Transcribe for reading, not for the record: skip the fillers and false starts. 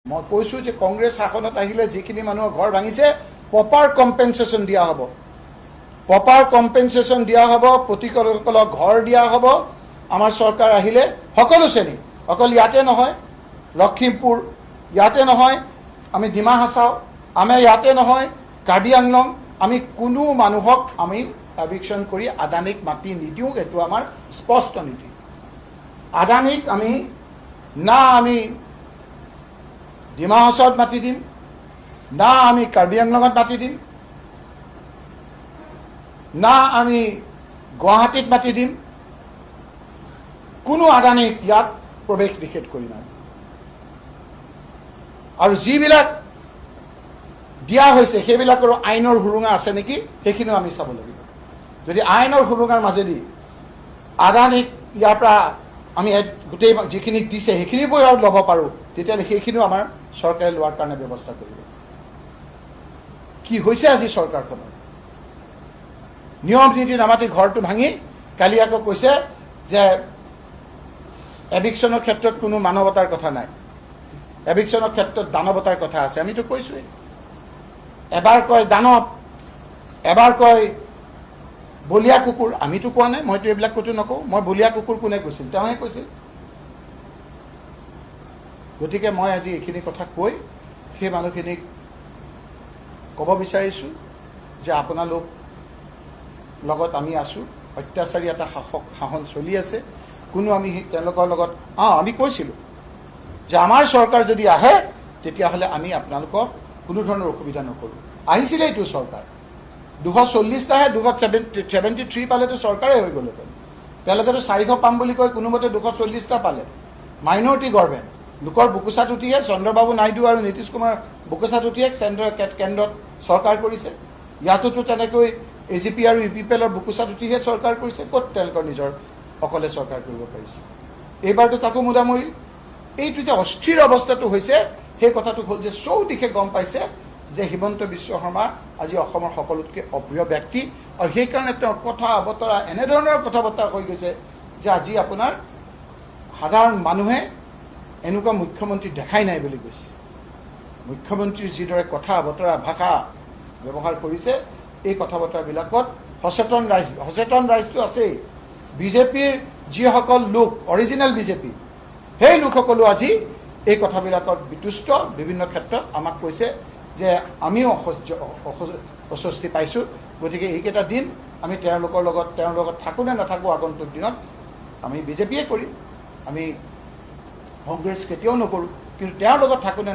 মই কৈছোঁ যে কংগ্ৰেছ শাসনত আহিলে যিখিনি মানুহৰ ঘৰ ভাঙিছে প্ৰপাৰ কম্পেনচেশ্যন দিয়া হ'ব, প্ৰপাৰ কম্পেনচেশ্যন দিয়া হ'ব, প্ৰতিসকলক ঘৰ দিয়া হ'ব। আমাৰ চৰকাৰ আহিলে সকলো শ্ৰেণী, অকল ইয়াতে নহয়, লখিমপুৰ ইয়াতে নহয়, আমি ডিমা হাছাও, আমি ইয়াতে নহয়, কাৰ্বি আংলং, আমি কোনো মানুহক আমি এভিকশ্যন কৰি আদানীক মাতি নিদিওঁ। এইটো আমাৰ স্পষ্ট নীতি। আদানীক আমি না আমি ডিমা হাছাওত মাতি দিম, না আমি কাৰ্বি আংলঙত মাতি দিম, না আমি গুৱাহাটীত মাতি দিম। কোনো আদানীক ইয়াত প্ৰৱেশ নিষেধ কৰি নাই। আৰু যিবিলাক দিয়া হৈছে সেইবিলাকৰ আইনৰ সুৰুঙা আছে নেকি সেইখিনিও আমি চাব লাগিব। যদি আইনৰ সুৰুঙাৰ মাজেদি আদানীক ইয়াৰ পৰা আমি গোটেই যিখিনি দিছে সেইখিনিৰ পৰা ল'ব পাৰোঁ, তেতিয়াহ'লে সেইখিনিও আমাৰ চৰকাৰে লোৱাৰ কাৰণে ব্যৱস্থা কৰিব। কি হৈছে আজি চৰকাৰখনৰ? নিয়ম নীতি নামাতি ঘৰটো ভাঙি কালি আকৌ কৈছে যে এভিকশ্যনৰ ক্ষেত্ৰত কোনো মানৱতাৰ কথা নাই, এভিকশ্যনৰ ক্ষেত্ৰত দানৱতাৰ কথা আছে। আমিতো কৈছোঁৱেই, এবাৰ কয় দানৱ, এবাৰ কয় বলীয়া কুকুৰ। আমিতো কোৱা নাই, মইতো এইবিলাক ক'তো নকওঁ। মই বলীয়া কুকুৰ কোনে কৈছিল? তেওঁহে কৈছিল। গতিকে মই আজি এইখিনি কথা কৈ সেই মানুহখিনিক ক'ব বিচাৰিছোঁ যে আপোনালোক লগত আমি আছোঁ। অত্যাচাৰী এটা শাসন চলি আছে, কোনো আমি তেওঁলোকৰ লগত আমি কৈছিলোঁ যে আমাৰ চৰকাৰ যদি আহে তেতিয়াহ'লে আমি আপোনালোকক কোনো ধৰণৰ অসুবিধা নকৰোঁ। আহিছিলে এইটো চৰকাৰ, 240টাহে 273 পালেতো চৰকাৰে হৈ গ'লহেঁতেন। তেওঁলোকেতো 400 পাম বুলি কৈ কোনোমতে 240টা পালে। মাইনৰিটি গভৰ্ণমেণ্ট, লোকৰ বুকুচাত উঠিয়ে চন্দ্ৰবাবু নাইডু আৰু নীতিশ কুমাৰ বুকুচাত উঠিয়ে কেন্দ্ৰত চৰকাৰ কৰিছে। ইয়াতোতো তেনেকৈ AGP আৰু UPPLৰ বুকুচাত উঠিহে চৰকাৰ কৰিছে। ক'ত তেওঁলোকৰ নিজৰ অকলে চৰকাৰ কৰিব পাৰিছে? এইবাৰতো তাকো মুদামৰিল। এইটো যে অস্থিৰ অৱস্থাটো হৈছে সেই কথাটো হ'ল যে চৌদিশে গম পাইছে যে হিমন্ত বিশ্ব শৰ্মা আজি অসমৰ সকলোতকৈ অপ্ৰিয় ব্যক্তি। আৰু সেইকাৰণে তেওঁৰ কথা বতৰা এনেধৰণৰ কথা বতৰা হৈ গৈছে যে আজি আপোনাৰ সাধাৰণ মানুহে এনেকুৱা মুখ্যমন্ত্ৰী দেখাই নাই বুলি কৈছে। মুখ্যমন্ত্ৰীৰ যিদৰে কথা বতৰা ভাষা ব্যৱহাৰ কৰিছে, এই কথা বতৰাবিলাকত সচেতন ৰাইজটো আছেই। বিজেপিৰ যিসকল লোক অৰিজিনেল বিজেপি, সেই লোকসকলো আজি এই কথাবিলাকত বিতুষ্ট। বিভিন্ন ক্ষেত্ৰত আমাক কৈছে যে আমিও অস্বস্তি পাইছোঁ। গতিকে এইকেইটা দিন আমি তেওঁৰ লগত থাকোঁ নে নাথাকোঁ, আগন্তুক দিনত আমি বিজেপিয়ে কৰিম, আমি কংগ্ৰেছ কেতিয়াও নকৰোঁ। কিন্তু তেওঁৰ লগত থাকোঁ নে